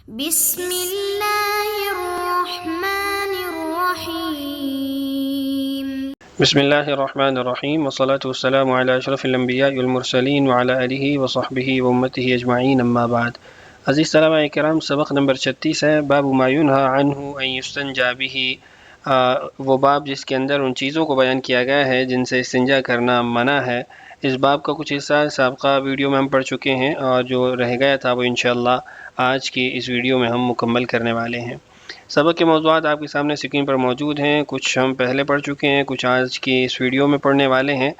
بسم اللہ الرحمن الرحیم۔ بسم اللہ الرحمن الرحیم والصلاة والسلام علی اشرف الانبیاء والمرسلین وعلی آلہ وصحبہ وامتہ اجمعین اما بعد۔ عزیز طلبہ کرام، سبق نمبر 36 ہے، باب ما ینہی عنہ ان یستنجی بہ، وہ باب جس کے اندر ان چیزوں کو بیان کیا گیا ہے جن سے استنجا کرنا منع ہے۔ اس باب کا کچھ حصہ سابقہ ویڈیو میں ہم پڑھ چکے ہیں، اور جو رہ گیا تھا وہ انشاءاللہ آج کی اس ویڈیو میں ہم مکمل کرنے والے ہیں۔ سبق کے موضوعات آپ کے سامنے اسکرین پر موجود ہیں، کچھ ہم پہلے پڑھ چکے ہیں، کچھ آج کی اس ویڈیو میں پڑھنے والے ہیں۔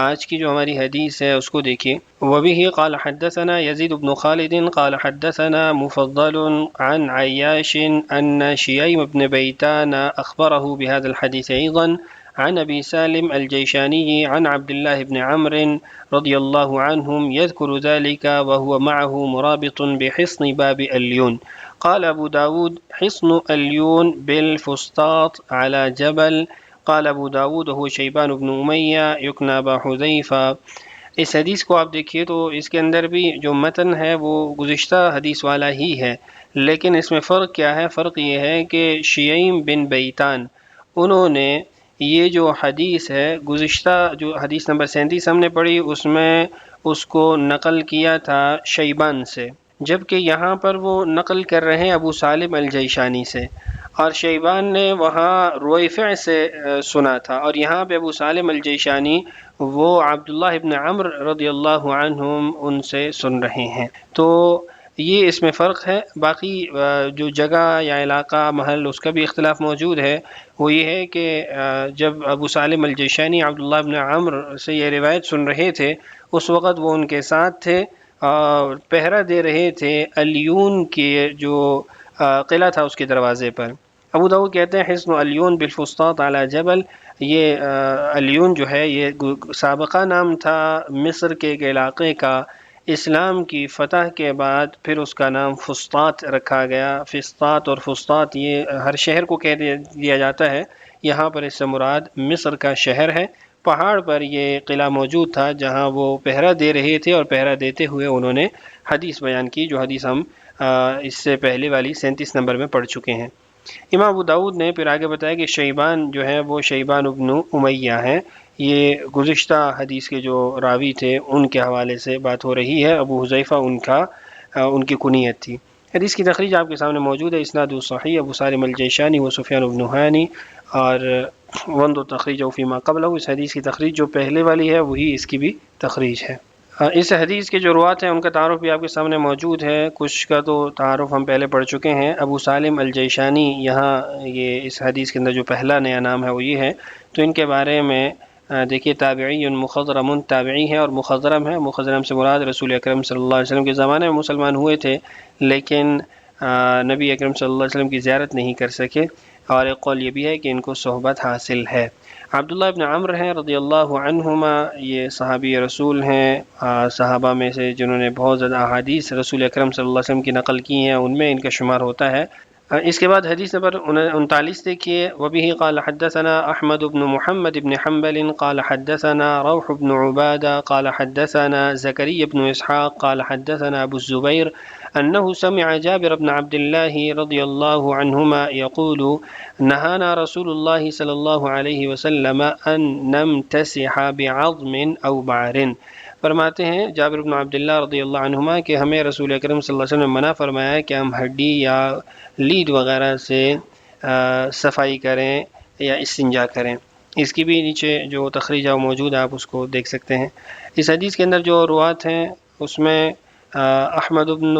آج کی جو ہماری حدیث ہے اس کو دیکھیے۔ وبه قال حدثنا يزيد بن خالد قال حدثنا مفضل عن عياش أن شييم بن بيتان أخبره بهذا الحديث أيضا عن أبي سالم الجيشاني عن عبد الله بن عمرو رضي الله عنهم يذكر ذلك وهو معه مرابط بحصن باب اليون. قال أبو داود حصن اليون بالفسطاط على جبل. قال ابو داود هو شیبان بن امیہ یکنی ابا حذیفہ۔ اس حدیث کو آپ دیکھیے تو اس کے اندر بھی جو متن ہے وہ گزشتہ حدیث والا ہی ہے، لیکن اس میں فرق کیا ہے؟ فرق یہ ہے کہ شیعیم بن بیتان انہوں نے یہ جو حدیث ہے، گزشتہ جو حدیث نمبر 37 ہم نے پڑھی اس میں اس کو نقل کیا تھا شیبان سے، جبکہ یہاں پر وہ نقل کر رہے ہیں ابو سالم الجیشانی سے، اور شیبان نے وہاں رویفع سے سنا تھا، اور یہاں پہ ابو سالم الجیشانی وہ عبداللہ ابن عمرو رضی اللہ عنہم ان سے سن رہے ہیں۔ تو یہ اس میں فرق ہے۔ باقی جو جگہ یا علاقہ محل اس کا بھی اختلاف موجود ہے۔ وہ یہ ہے کہ جب ابو سالم الجیشانی عبداللہ ابن عمرو سے یہ روایت سن رہے تھے اس وقت وہ ان کے ساتھ تھے اور پہرا دے رہے تھے الیون کے جو قلعہ تھا اس کے دروازے پر۔ ابو داؤد کہتے ہیں حصن الیون بالفسطاط علی جبل، یہ الیون جو ہے یہ سابقہ نام تھا مصر کے ایک علاقے کا، اسلام کی فتح کے بعد پھر اس کا نام فسطاط رکھا گیا۔ فسطاط اور فسطاط یہ ہر شہر کو کہہ دیا جاتا ہے، یہاں پر اس سے مراد مصر کا شہر ہے۔ پہاڑ پر یہ قلعہ موجود تھا جہاں وہ پہرا دے رہے تھے، اور پہرا دیتے ہوئے انہوں نے حدیث بیان کی، جو حدیث ہم اس سے پہلے والی 37 نمبر میں پڑھ چکے ہیں۔ امام ابو داؤد نے پھر آگے بتایا کہ شیبان جو ہے وہ شیبان ابن امیہ ہیں، یہ گزشتہ حدیث کے جو راوی تھے ان کے حوالے سے بات ہو رہی ہے۔ ابو حذیفہ ان کی کنیت تھی۔ حدیث کی تخریج آپ کے سامنے موجود ہے، اسناد صحیح ابو سالم الجیشانی و سفیان بن ہانی، اور وند تخریج فیما قبلہ، اس حدیث کی تخریج جو پہلے والی ہے وہی اس کی بھی تخریج ہے۔ اس حدیث کے جو روات ہیں ان کا تعارف بھی آپ کے سامنے موجود ہے، کچھ کا تو تعارف ہم پہلے پڑھ چکے ہیں۔ ابو سالم الجیشانی یہاں یہ اس حدیث کے اندر جو پہلا نیا نام ہے وہ یہ ہے، تو ان کے بارے میں دیکھیے تابعی مخضرم تابعی ہے، اور مخضرم ہے، مخضرم سے مراد رسول اکرم صلی اللہ علیہ وسلم کے زمانے میں مسلمان ہوئے تھے لیکن نبی اکرم صلی اللہ علیہ وسلم کی زیارت نہیں کر سکے، اور ایک قول یہ بھی ہے کہ ان کو صحبت حاصل ہے۔ عبداللہ ابن عمرو ہیں رضی اللہ عنہما، یہ صحابی رسول ہیں، صحابہ میں سے جنہوں نے بہت زیادہ احادیث رسول اکرم صلی اللہ علیہ وسلم کی نقل کی ہیں، ان میں ان کا شمار ہوتا ہے۔ اس کے بعد حدیث نمبر 39 دیکھیے۔ وبه قال حدثنا احمد بن محمد بن حنبل قال حدثنا روح بن عبادة قال حدثنا زكريا بن اسحاق قال حدثنا ابو الزبير انه سمع جابر بن عبد الله رضي الله عنهما يقول نهانا رسول الله صلى الله عليه وسلم ان نمتسح بعظم او بعر۔ فرماتے ہیں جابر بن عبداللہ رضی اللہ عنہما کہ ہمیں رسول اکرم صلی اللہ علیہ وسلم نے منع فرمایا کہ ہم ہڈی یا لید وغیرہ سے صفائی کریں یا استنجا کریں۔ اس کی بھی نیچے جو تخریج موجود ہے آپ اس کو دیکھ سکتے ہیں۔ اس حدیث کے اندر جو روات ہیں اس میں احمد بن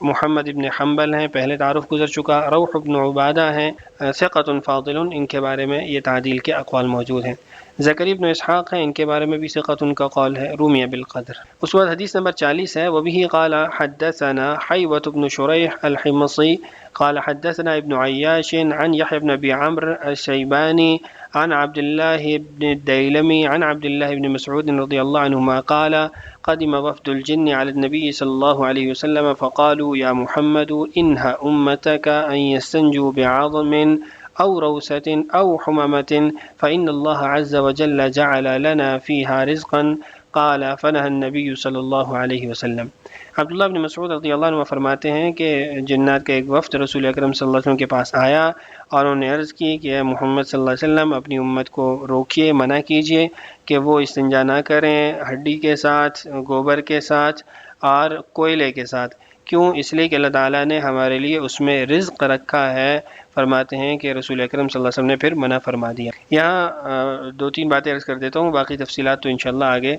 محمد ابن حنبل ہیں، پہلے تعارف گزر چکا۔ روح بن عبادہ ہیں، ثقۃ فاضل، ان کے بارے میں یہ تعدیل کے اقوال موجود ہیں۔ زکریا بن اسحاق ہیں، ان کے بارے میں بھی ثقۃ ان کا قول ہے، رومیہ بالقدر۔ اس کے بعد حدیث نمبر 40 ہے۔ وبه قال حدثنا حیوة بن شریح الحمصی قال حدثنا ابن عیاش عن يحيى بن ابي عمرو الشیبانی عن عبد الله بن الدیلمی عن عبد الله بن مسعود رضی اللہ عنہما قال قدم وفد الجن على النبي صلى الله عليه وسلم فقالوا يا محمد انهى امتك ان يستنجوا بعظم أو روسة أو حمامة فإن الله عز وجل جعل لنا فيها رزقا قال فنهى النبی صلی اللہ علیہ وسلم۔ عبداللہ بن مسعود رضی اللہ عنہ فرماتے ہیں کہ جنات کا ایک وفد رسول اکرم صلی اللہ علیہ وسلم کے پاس آیا اور انہوں نے عرض کی کہ اے محمد صلی اللہ علیہ وسلم اپنی امت کو روکیے، منع کیجیے کہ وہ استنجا نہ کریں ہڈی کے ساتھ، گوبر کے ساتھ اور کوئلے کے ساتھ۔ کیوں؟ اس لیے کہ اللہ تعالیٰ نے ہمارے لیے اس میں رزق رکھا ہے۔ فرماتے ہیں کہ رسول اکرم صلی اللہ علیہ وسلم نے پھر منع فرما دیا۔ یہاں دو تین باتیں عرض کر دیتا ہوں، باقی تفصیلات تو انشاءاللہ آگے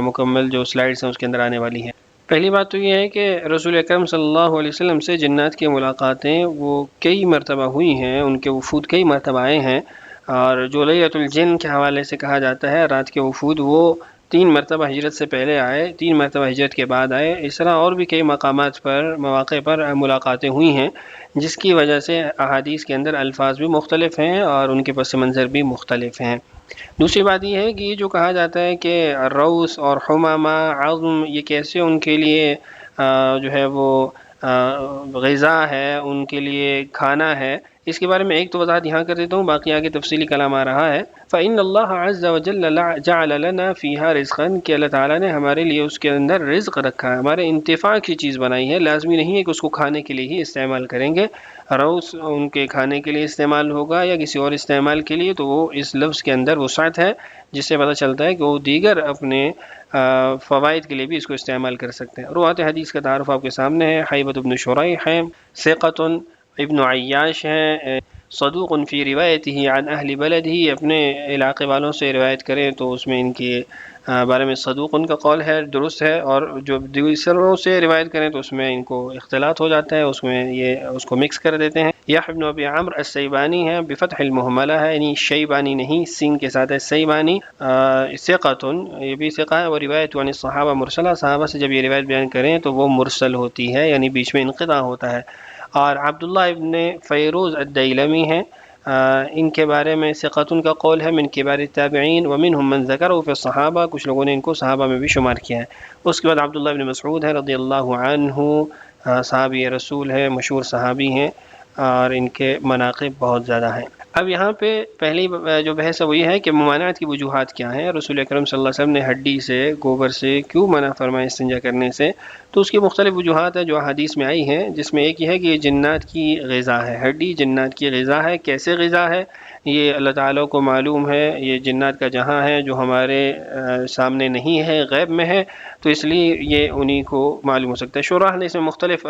مکمل جو سلائیڈز ہیں اس کے اندر آنے والی ہیں۔ پہلی بات تو یہ ہے کہ رسول اکرم صلی اللہ علیہ وسلم سے جنات کی ملاقاتیں وہ کئی مرتبہ ہوئی ہیں، ان کے وفود کئی مرتبہ آئے ہیں، اور جو لیلۃ الجن کے حوالے سے کہا جاتا ہے رات کے وفود، وہ 3 مرتبہ ہجرت سے پہلے آئے، 3 مرتبہ ہجرت کے بعد آئے۔ اس طرح اور بھی کئی مقامات پر، مواقع پر ملاقاتیں ہوئی ہیں، جس کی وجہ سے احادیث کے اندر الفاظ بھی مختلف ہیں اور ان کے پس منظر بھی مختلف ہیں۔ دوسری بات یہ ہے کہ یہ جو کہا جاتا ہے کہ روس اور حمامہ، عظم، یہ کیسے ان کے لیے جو ہے وہ غذا ہے، ان کے لیے کھانا ہے، اس کے بارے میں ایک تو وضاحت یہاں کر دیتا ہوں، باقی آگے تفصیلی کلام آ رہا ہے۔ فَإِنَّ اللَّهَ عَزَّ وَجَلَّ جَعَلَ لَنَا فِيهَا رِزْقًا، کہ اللہ تعالیٰ نے ہمارے لیے اس کے اندر رزق رکھا ہے، ہمارے انتفاع کی چیز بنائی ہے، لازمی نہیں ہے کہ اس کو کھانے کے لیے ہی استعمال کریں گے۔ روس ان کے کھانے کے لیے استعمال ہوگا یا کسی اور استعمال کے لیے، تو وہ اس لفظ کے اندر وسعت ہے، جس سے پتہ چلتا ہے کہ وہ دیگر اپنے فوائد کے لیے بھی اس کو استعمال کر سکتے ہیں۔ روات حدیث کا تعارف آپ کے سامنے ہے۔ حیبۃ بن شریح ہیں، ثقۃ، ابن عیاش ہیں، صدوق فی روایتہ عن اہل بلدہ، اپنے علاقے والوں سے روایت کریں تو اس میں ان کے بارے میں صدوق ان کا قول ہے، درست ہے، اور جو دوسروں سے روایت کریں تو اس میں ان کو اختلاط ہو جاتا ہے، اس میں یہ اس کو مکس کر دیتے ہیں۔ یحییٰ بن ابی عمرو السیبانی ہے، بفتح المہملہ ہے، یعنی شیبانی نہیں، سین کے ساتھ ہے، سیبانی، ثقۃ، یہ بھی ثقہ ہے، وہ روایت عن الصحابہ مرسلہ، صحابہ سے جب یہ روایت بیان کریں تو وہ مرسل ہوتی ہے، یعنی بیچ میں انقطاع ہوتا ہے۔ اور عبداللہ ابن فیروز الدیلمی ہیں، ان کے بارے میں ثقۃ کا قول ہے، من کبار التابعین ومنهم من ذکرہ فی الصحابہ، کچھ لوگوں نے ان کو صحابہ میں بھی شمار کیا ہے۔ اس کے بعد عبداللہ ابن مسعود ہے رضی اللہ عنہ، صحابی رسول ہے، مشہور صحابی ہیں، اور ان کے مناقب بہت زیادہ ہیں۔ اب یہاں پہ پہلی جو بحث ہے وہ یہ ہے کہ ممانعت کی وجوہات کیا ہیں، رسول اکرم صلی اللہ علیہ وسلم نے ہڈی سے، گوبر سے کیوں منع فرمایا استنجا کرنے سے؟ تو اس کی مختلف وجوہات ہیں جو احادیث میں آئی ہیں، جس میں ایک یہ ہے کہ یہ جنات کی غذا ہے، ہڈی جنات کی غذا ہے۔ کیسے غذا ہے یہ اللہ تعالیٰ کو معلوم ہے، یہ جنات کا جہاں ہے جو ہمارے سامنے نہیں ہے، غیب میں ہے، تو اس لیے یہ انہی کو معلوم ہو سکتا ہے۔ شراح نے اس میں مختلف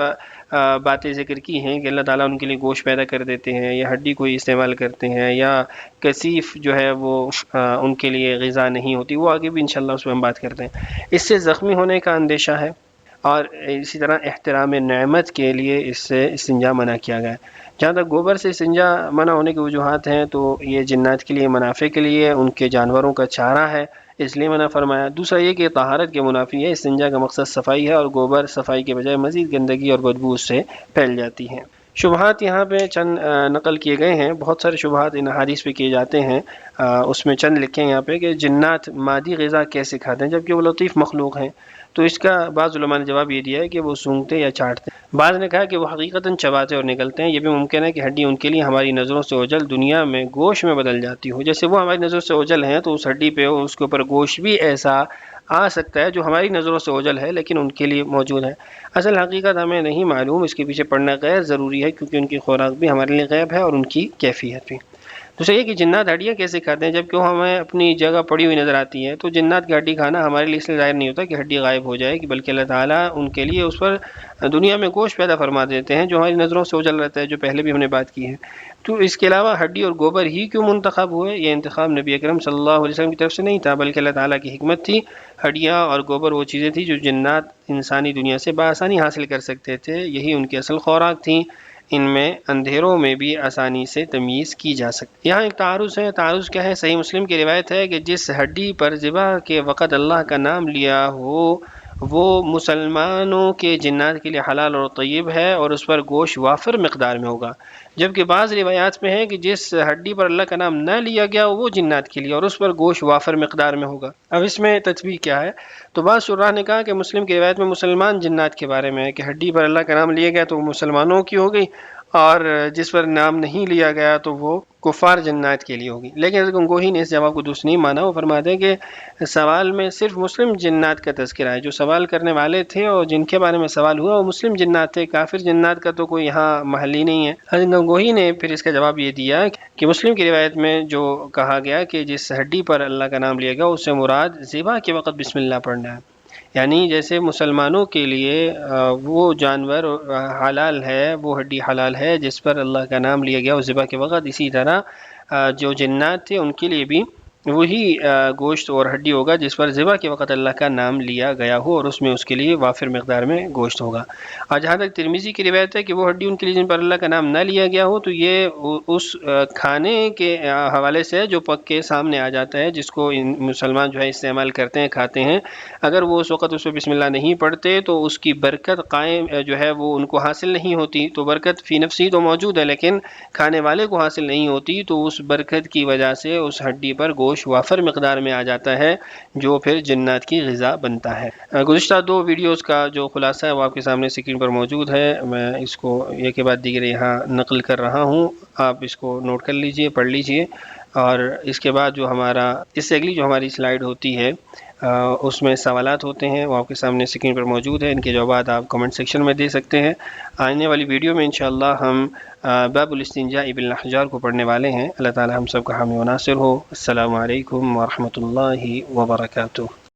باتیں ذکر کی ہیں کہ اللہ تعالیٰ ان کے لیے گوشت پیدا کر دیتے ہیں، یا ہڈی کو استعمال کرتے ہیں، یا کثیف جو ہے وہ ان کے لیے غذا نہیں ہوتی، وہ آگے بھی انشاءاللہ اس پہ ہم بات کرتے ہیں۔ اس سے زخمی ہونے کا اندیشہ ہے، اور اسی طرح احترام نعمت کے لیے اس سے استنجا منع کیا گیا ہے۔ جہاں تک گوبر سے استنجا منع ہونے کی وجوہات ہیں تو یہ جنات کے لیے، منافع کے لیے، ان کے جانوروں کا چارہ ہے، اس لیے منع فرمایا۔ دوسرا یہ کہ طہارت کے منافی ہے، استنجا کا مقصد صفائی ہے، اور گوبر صفائی کے بجائے مزید گندگی اور بدبو اس سے پھیل جاتی ہیں۔ شبہات یہاں پہ چند نقل کیے گئے ہیں، بہت سارے شبہات ان حدیث پہ کیے جاتے ہیں، اس میں چند لکھیں یہاں پہ کہ جنات مادی غذا کیسے کھاتے ہیں جبکہ وہ لطیف مخلوق ہیں؟ تو اس کا بعض علماء نے جواب یہ دیا ہے کہ وہ سونگھتے یا چاٹتے ہیں۔ بعض نے کہا کہ وہ حقیقتاً چباتے اور نگلتے ہیں، یہ بھی ممکن ہے کہ ہڈی ان کے لیے ہماری نظروں سے اوجھل دنیا میں گوشت میں بدل جاتی ہو، جیسے وہ ہماری نظروں سے اوجھل ہیں تو اس ہڈی پہ اس کے اوپر گوشت بھی ایسا آ سکتا ہے جو ہماری نظروں سے اوجھل ہے لیکن ان کے لیے موجود ہے۔ اصل حقیقت ہمیں نہیں معلوم، اس کے پیچھے پڑنا غیر ضروری ہے، کیونکہ ان کی خوراک بھی ہمارے لیے غیب ہے اور ان کی کیفیت بھی۔ دوسرا یہ کہ جنات ہڈیاں کیسے کھاتے ہیں جبکہ وہ ہمیں اپنی جگہ پڑی ہوئی نظر آتی ہے، تو جنات کی ہڈی کھانا ہمارے لیے اس لیے ظاہر نہیں ہوتا کہ ہڈی غائب ہو جائے، کہ بلکہ اللہ تعالیٰ ان کے لیے اس پر دنیا میں گوشت پیدا فرما دیتے ہیں جو ہماری نظروں سے اوجھل رہتا ہے، جو پہلے بھی ہم نے بات کی ہے۔ تو اس کے علاوہ ہڈی اور گوبر ہی کیوں منتخب ہوئے؟ یہ انتخاب نبی اکرم صلی اللہ علیہ وسلم کی طرف سے نہیں تھا، بلکہ اللہ تعالیٰ کی حکمت تھی۔ ہڈیاں اور گوبر وہ چیزیں تھیں جو جنات انسانی دنیا سے بآسانی حاصل کر سکتے تھے، یہی ان کی اصل خوراک تھیں، ان میں اندھیروں میں بھی آسانی سے تمیز کی جا سکتی۔ یہاں ایک تعارض ہے، تعارض کیا ہے؟ صحیح مسلم کی روایت ہے کہ جس ہڈی پر ذبح کے وقت اللہ کا نام لیا ہو وہ مسلمانوں کے جنات کے لیے حلال اور طیب ہے، اور اس پر گوشت وافر مقدار میں ہوگا، جبکہ بعض روایات میں ہے کہ جس ہڈی پر اللہ کا نام نہ لیا گیا وہ جنات کے لیے، اور اس پر گوشت وافر مقدار میں ہوگا۔ اب اس میں تطبیق کیا ہے؟ تو بعض شراح نے کہا کہ مسلم کی روایت میں مسلمان جنات کے بارے میں ہے کہ ہڈی پر اللہ کا نام لیا گیا تو وہ مسلمانوں کی ہو گئی، اور جس پر نام نہیں لیا گیا تو وہ کفار جنات کے لیے ہوگی۔ لیکن حضرت گنگوہی نے اس جواب کو درست نہیں مانا۔ وہ فرماتے ہیں کہ سوال میں صرف مسلم جنات کا تذکرہ ہے، جو سوال کرنے والے تھے اور جن کے بارے میں سوال ہوا وہ مسلم جنات تھے، کافر جنات کا تو کوئی یہاں محل ہی نہیں ہے۔ حضرت گنگوہی نے پھر اس کا جواب یہ دیا کہ مسلم کی روایت میں جو کہا گیا کہ جس ہڈی پر اللہ کا نام لیا گیا اس سے مراد ذبح کے وقت بسم اللہ پڑھنا ہے، یعنی جیسے مسلمانوں کے لیے وہ جانور حلال ہے، وہ ہڈی حلال ہے جس پر اللہ کا نام لیا گیا اس ذبح کے وقت، اسی طرح جو جنات تھے ان کے لیے بھی وہی گوشت اور ہڈی ہوگا جس پر ذبح کے وقت اللہ کا نام لیا گیا ہو، اور اس میں اس کے لیے وافر مقدار میں گوشت ہوگا۔ اور جہاں تک ترمذی کی روایت ہے کہ وہ ہڈی ان کے لیے جن پر اللہ کا نام نہ لیا گیا ہو، تو یہ اس کھانے کے حوالے سے جو پک کے سامنے آ جاتا ہے، جس کو مسلمان جو ہے استعمال کرتے ہیں، کھاتے ہیں، اگر وہ اس وقت اس پہ بسم اللہ نہیں پڑھتے تو اس کی برکت قائم جو ہے وہ ان کو حاصل نہیں ہوتی۔ تو برکت فی نفسی تو موجود ہے لیکن کھانے والے کو حاصل نہیں ہوتی، تو اس برکت کی وجہ سے اس ہڈی پر گوشت وافر مقدار میں آ جاتا ہے جو پھر جنات کی غذا بنتا ہے۔ گزشتہ 2 ویڈیوز کا جو خلاصہ ہے وہ آپ کے سامنے اسکرین پر موجود ہے، میں اس کو ایک کے بعد دیگر یہاں نقل کر رہا ہوں، آپ اس کو نوٹ کر لیجئے، پڑھ لیجئے، اور اس کے بعد جو ہمارا اس سے اگلی جو ہماری سلائیڈ ہوتی ہے اس میں سوالات ہوتے ہیں، وہ آپ کے سامنے اسکرین پر موجود ہے، ان کے جوابات آپ کمنٹ سیکشن میں دے سکتے ہیں۔ آنے والی ویڈیو میں انشاءاللہ ہم باب الاستنجاء بالاحجار کو پڑھنے والے ہیں۔ اللہ تعالی ہم سب کا حامی و ناصر ہو۔ السلام علیکم ورحمۃ اللہ وبرکاتہ۔